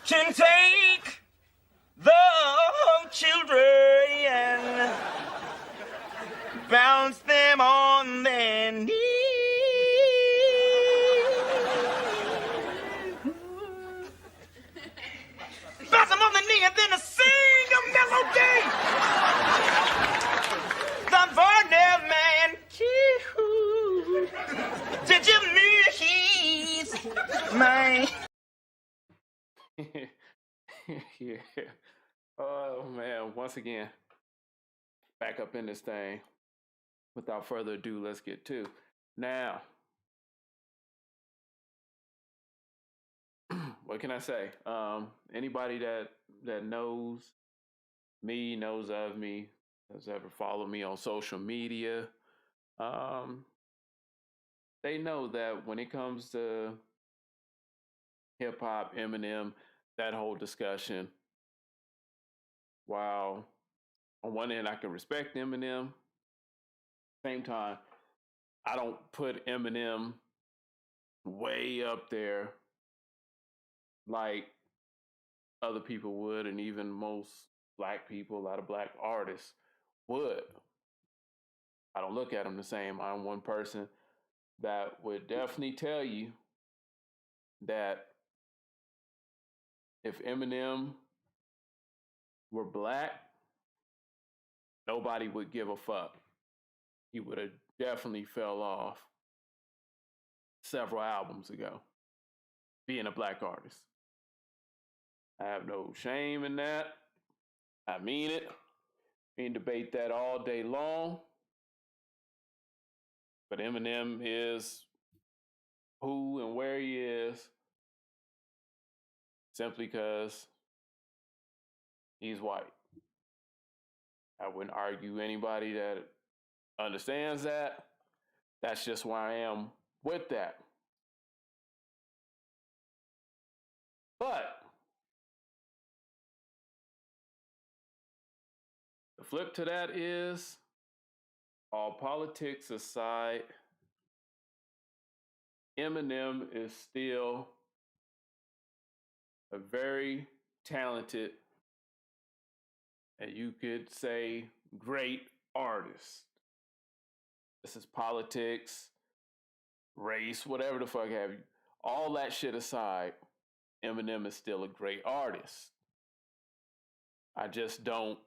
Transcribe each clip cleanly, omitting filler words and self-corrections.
can take the children and bounce them on their knees. Bounce them on the knee and then sing a melody. The Varnell man, did you mean he's mine? Yeah. Oh man, once again, back up in this thing. Without further ado, let's get to now. What can I say? Anybody that knows me, knows of me, has ever followed me on social media, they know that when it comes to hip hop, Eminem, that whole discussion, while on one end I can respect Eminem, same time I don't put Eminem way up there like other people would, and even most black people, a lot of black artists would. I don't look at them the same. I'm one person that would definitely tell you that if Eminem were black, nobody would give a fuck. He would have definitely fell off several albums ago, being a black artist. I have no shame in that. I mean it. We can debate that all day long. But Eminem is who and where he is simply because he's white. I wouldn't argue anybody that understands that. That's just where I am with that. But the flip to that is, all politics aside, Eminem is still a very talented, and you could say great artist. This is politics, race, whatever the fuck have you. All that shit aside, Eminem is still a great artist. I just don't.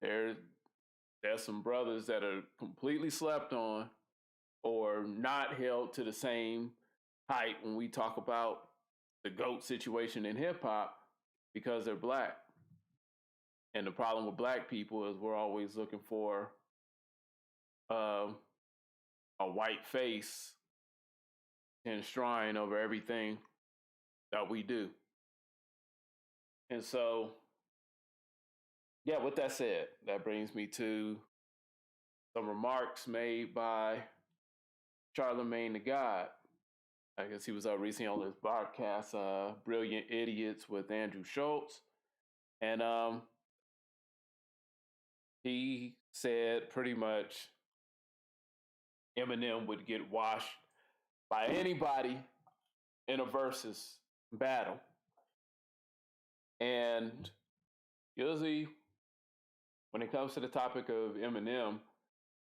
There's some brothers that are completely slept on or not held to the same height when we talk about the GOAT situation in hip hop because they're black. And the problem with black people is we're always looking for a white face to enshrine over everything that we do. And so, yeah, with that said, that brings me to some remarks made by Charlamagne the God. I guess he was up recently on this podcast, Brilliant Idiots with Andrew Schultz. And he said pretty much Eminem would get washed by anybody in a versus battle. And usually, when it comes to the topic of Eminem,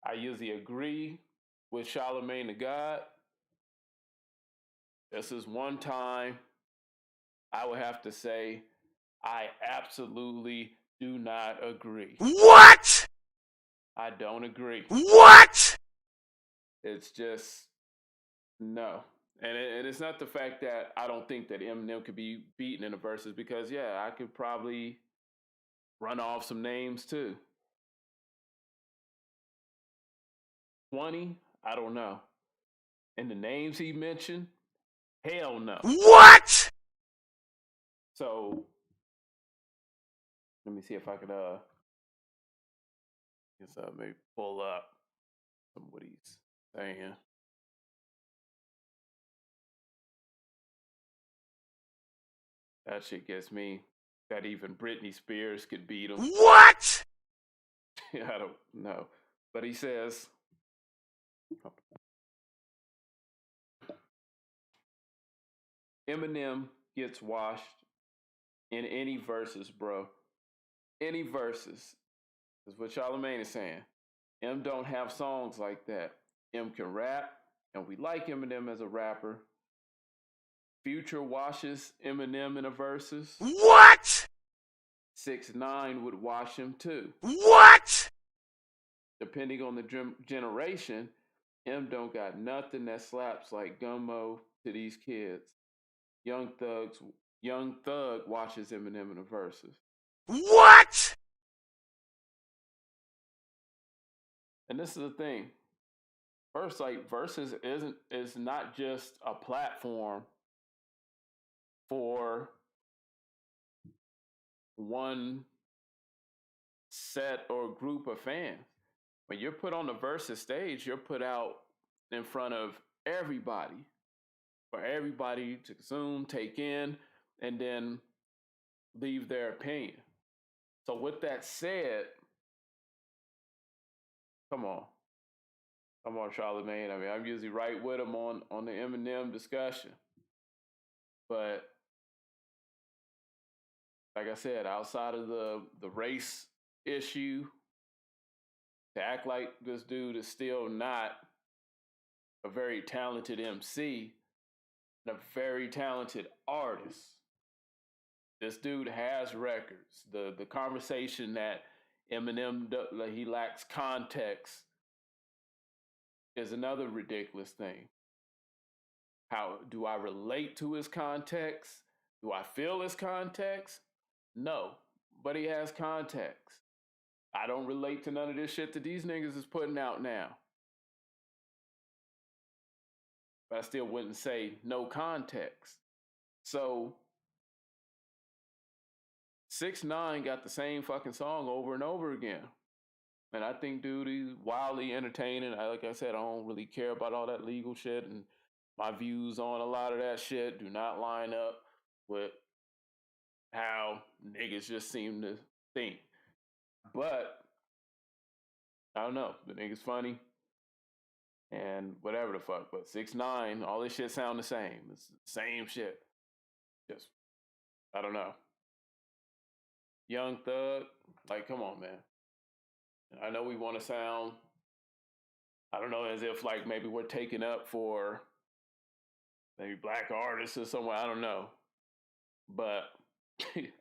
I usually agree with Charlamagne the God. This is one time I would have to say I absolutely do not agree. What? I don't agree. What? It's just no. And it's not the fact that I don't think that Eminem could be beaten in the verses, because, yeah, I could probably run off some names too. 20? I don't know. And the names he mentioned? Hell no. What? So, let me see if I could maybe pull up some of what he's saying. That shit gets me that even Britney Spears could beat him. What? I don't know. But he says, Eminem gets washed in any verses, bro. Any verses. Is what Charlamagne is saying. M don't have songs like that. M can rap, and we like Eminem as a rapper. Future washes Eminem in a verses. What? 6ix9ine would wash him too. What? Depending on the generation, M don't got nothing that slaps like Gummo to these kids. Young Thug washes Eminem in the verses. What? And this is the thing. First, like verses is not just a platform for one set or group of fans. When you're put on the versus stage, you're put out in front of everybody for everybody to consume, take in, and then leave their opinion. So with that said, come on, Charlamagne. I mean, I'm usually right with him on the Eminem discussion, but like I said, outside of the race issue, to act like this dude is still not a very talented MC and a very talented artist. This dude has records. The conversation that Eminem, he lacks context, is another ridiculous thing. How do I relate to his context? Do I feel his context? No, but he has context. I don't relate to none of this shit that these niggas is putting out now. But I still wouldn't say no context. So 6ix9ine got the same fucking song over and over again. And I think, dude, he's wildly entertaining. Like I said, I don't really care about all that legal shit, and my views on a lot of that shit do not line up with how niggas just seem to think. But I don't know. The nigga's funny and whatever the fuck. But 6ix9ine, all this shit sound the same. It's the same shit. Just, I don't know. Young Thug, like, come on, man. I know we want to sound, I don't know, as if like maybe we're taking up for maybe black artists or somewhere. I don't know. But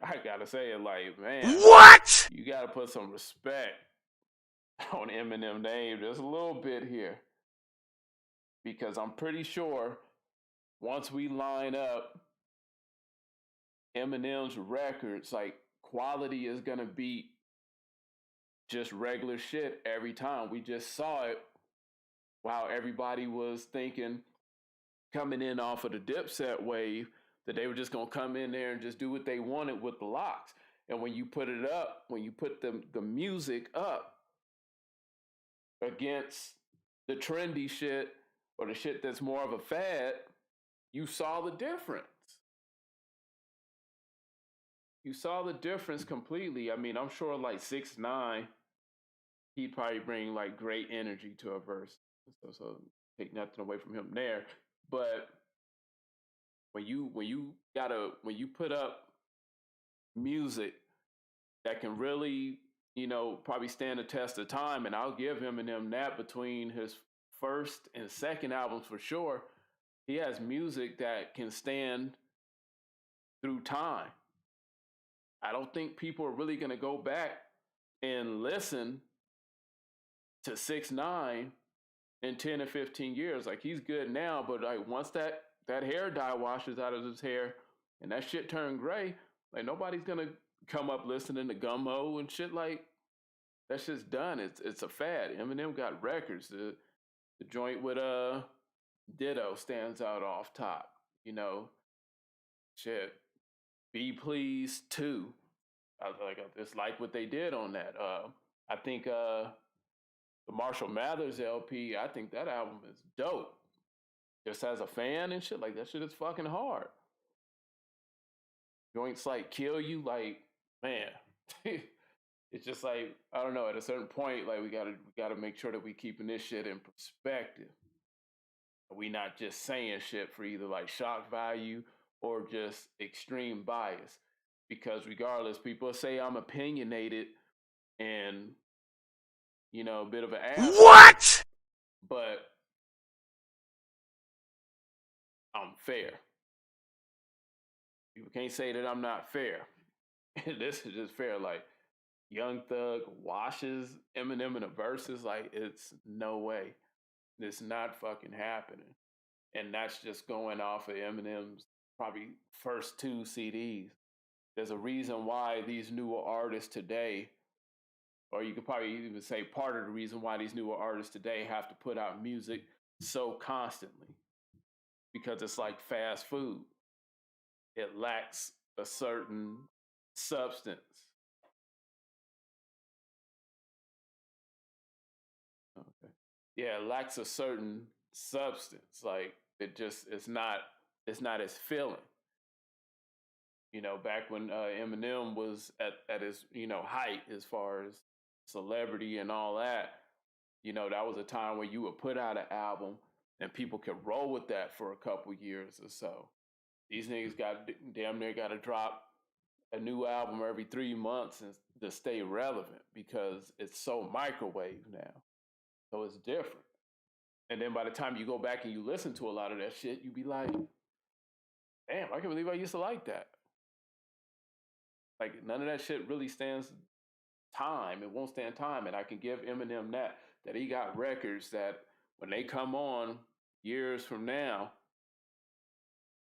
I gotta say it, like, man. What? You gotta put some respect on Eminem name just a little bit here. Because I'm pretty sure once we line up Eminem's records, like, quality is gonna beat just regular shit every time. We just saw it while everybody was thinking, coming in off of the Dipset wave, that they were just gonna come in there and just do what they wanted with the locks. And when you put it up, when you put the music up against the trendy shit or the shit that's more of a fad, you saw the difference. You saw the difference completely. I mean, I'm sure like 6ix9ine, he'd probably bring like great energy to a verse. So take nothing away from him there. But when you put up music that can really, probably stand the test of time, and I'll give Eminem that between his first and second albums for sure, he has music that can stand through time. I don't think people are really gonna go back and listen to 6ix9ine in 10 or 15 years. Like, he's good now, but like once that hair dye washes out of his hair and that shit turned gray, like nobody's gonna come up listening to Gummo and shit. Like, that shit's done. It's a fad. Eminem got records. The joint with Ditto stands out off top. Shit. Be Pleased 2. I just like what they did on that. I think the Marshall Mathers LP, I think that album is dope. Just as a fan and shit, like, that shit is fucking hard. Joints like Kill You, like, man. It's just like, I don't know, at a certain point, like, we gotta make sure that we keeping this shit in perspective. We not just saying shit for either like shock value or just extreme bias. Because regardless, people say I'm opinionated and, a bit of an asshole. What? But I'm fair. People can't say that I'm not fair. This is just fair. Like, Young Thug washes Eminem in a verses. Like, it's no way. It's not fucking happening. And that's just going off of Eminem's probably first two CDs. There's a reason why these newer artists today, or you could probably even say part of the reason why these newer artists today have to put out music so constantly, because it's like fast food. It lacks a certain substance. Okay. Yeah, it lacks a certain substance. Like, it's not as filling. Back when Eminem was at his, height as far as celebrity and all that, that was a time where you would put out an album and people could roll with that for a couple years or so. These niggas got damn near got to drop a new album every 3 months and to stay relevant because it's so microwave now. So it's different. And then by the time you go back and you listen to a lot of that shit, you be like, damn, I can't believe I used to like that. Like, none of that shit really stands time. It won't stand time. And I can give Eminem that he got records that when they come on years from now,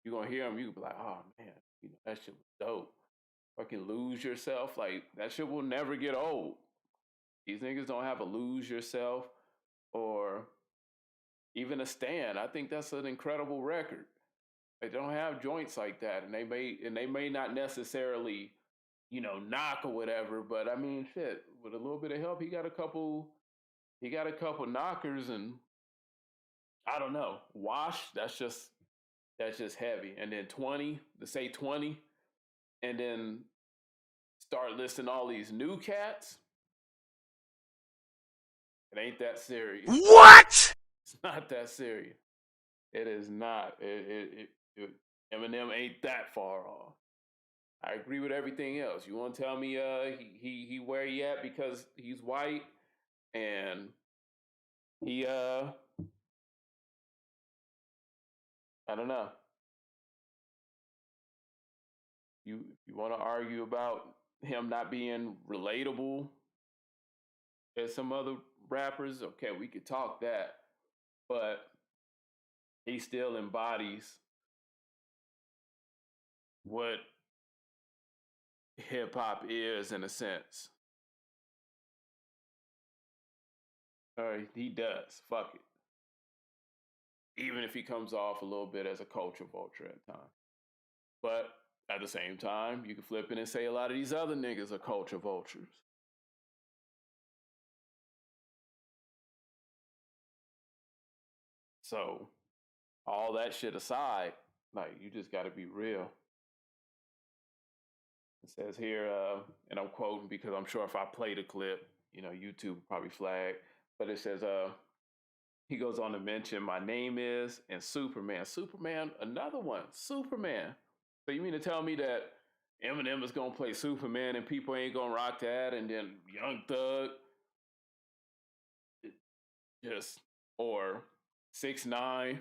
you're going to hear them. You can be like, oh man, that shit was dope. Fucking Lose Yourself. Like, that shit will never get old. These niggas don't have a Lose Yourself or even a Stand. I think that's an incredible record. They don't have joints like that. And they may not necessarily, knock or whatever, but I mean, shit, with a little bit of help, he got a couple knockers. And I don't know. WASH, that's just heavy. And then 20, to say 20, and then start listing all these new cats. It ain't that serious. What? It's not that serious. It is not. Eminem ain't that far off. I agree with everything else. You want to tell me he where he at because he's white and he I don't know. You want to argue about him not being relatable as some other rappers? Okay, we could talk that, but he still embodies what hip hop is in a sense. He does. Fuck it. Even if he comes off a little bit as a culture vulture at times. But at the same time, you can flip it and say a lot of these other niggas are culture vultures. So, all that shit aside, like, you just got to be real. It says here, and I'm quoting because I'm sure if I play the clip, YouTube probably flag. But it says, he goes on to mention My Name Is and Superman. Superman, another one. Superman. So you mean to tell me that Eminem is gonna play Superman and people ain't gonna rock that, and then Young Thug just or 6ix9ine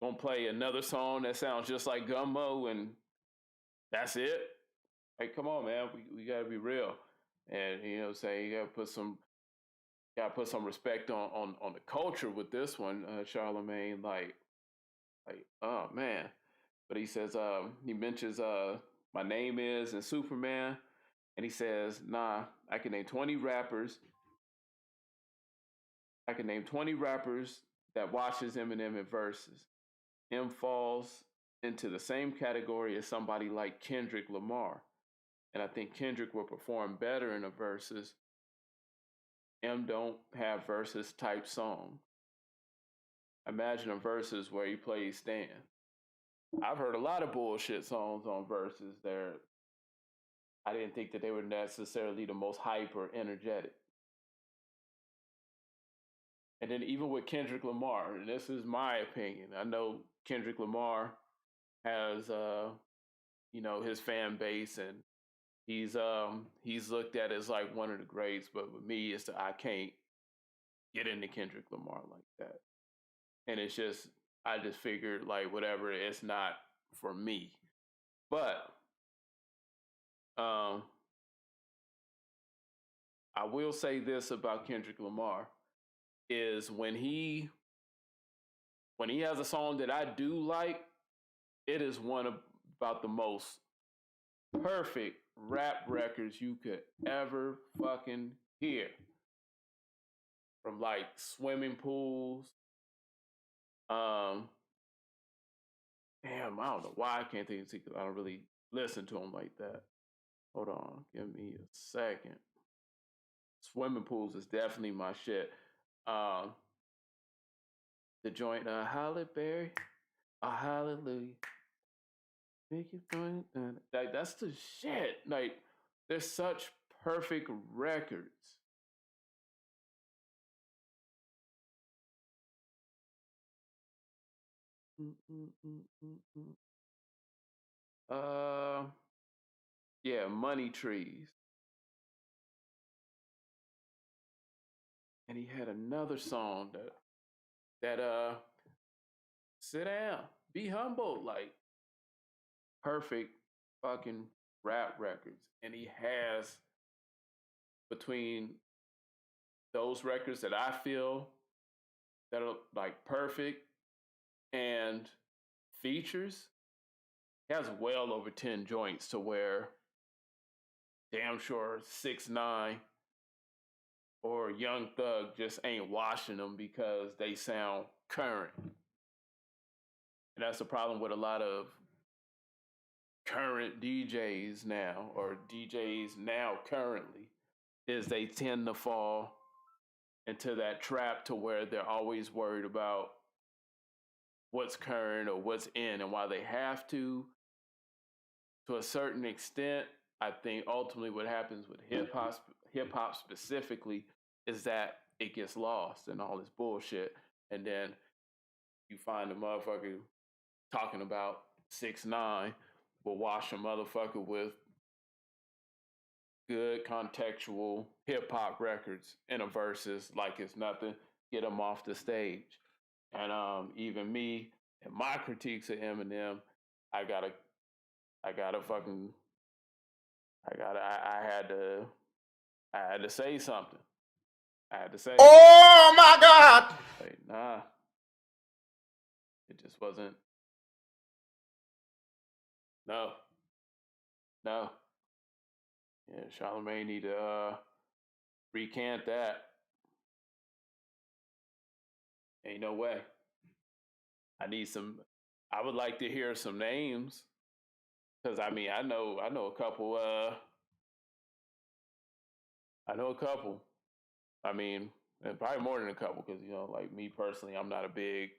gonna play another song that sounds just like Gummo and that's it? Like, come on, man, we gotta be real. And say you gotta put some respect on the culture with this one, Charlamagne. Like, oh man. But he says, he mentions My Name Is and Superman, and he says, nah, I can name 20 rappers. I can name 20 rappers that watches Eminem in verses. M falls into the same category as somebody like Kendrick Lamar. And I think Kendrick will perform better in the verses. M don't have verses type song. Imagine a verses where he plays Stan. I've heard a lot of bullshit songs on verses there. I didn't think that they were necessarily the most hype or energetic. And then even with Kendrick Lamar, and this is my opinion, I know Kendrick Lamar has his fan base, and he's looked at as like one of the greats. But with me, I can't get into Kendrick Lamar like that. And I just figured like whatever, it's not for me. But um I will say this about Kendrick Lamar is when he has a song that I do like, it is one of about the most perfect rap records you could ever fucking hear. From like swimming pools. Um Damn, I don't know why I can't think of it because I don't really listen to him like that. Hold on, give me a second. Swimming pools is definitely my shit. Um, the joint, Halle Berry, Hallelujah. Make it fun. Like that's the shit. Like they're such perfect records. Mm, mm, mm, mm, mm. Uh, yeah, Money Trees. And he had another song that sit down, be humble, like perfect fucking rap records. And he has between those records that I feel that are like perfect and features, he has well over 10 joints to where damn sure 6ix9ine or Young Thug just ain't washing them because they sound current. And that's the problem with a lot of current DJs now, or DJs now currently, is they tend to fall into that trap to where they're always worried about what's current or what's in. And while they have to a certain extent, I think ultimately what happens with hip hop specifically, is that it gets lost in all this bullshit. And then you find a motherfucker talking about 6ix9ine will wash a motherfucker with good contextual hip hop records in a verses like it's nothing, get them off the stage. And even me and my critiques of Eminem, I gotta, I gotta fucking, I gotta, I had to say something. I had to say, Oh my God! like, nah, it just wasn't. No, no. Yeah, Charlamagne need to recant that. Ain't no way. I need some. I would like to hear some names because I mean I know a couple. I know a couple. I mean, and probably more than a couple because like me personally, I'm not a big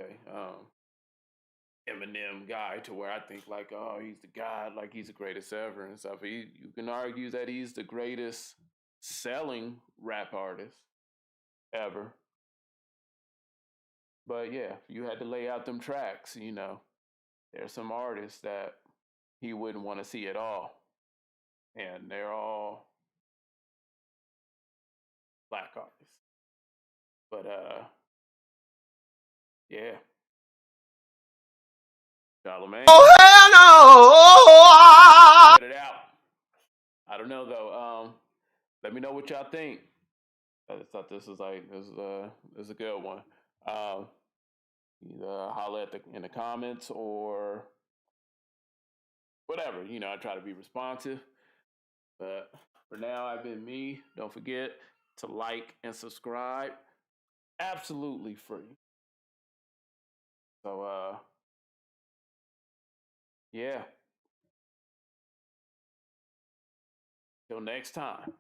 okay, Eminem guy to where I think like, oh, he's the god, like he's the greatest ever and stuff. You can argue that he's the greatest selling rap artist ever. But yeah, if you had to lay out them tracks, there's some artists that he wouldn't want to see at all. And they're all black artists. But yeah. Charlamagne. Oh hell Put it out. I don't know though. Let me know what y'all think. I just thought this was this is a good one. Either holler in the comments or whatever. I try to be responsive. But for now, I've been me. Don't forget to like and subscribe. Absolutely free. So yeah. Till next time.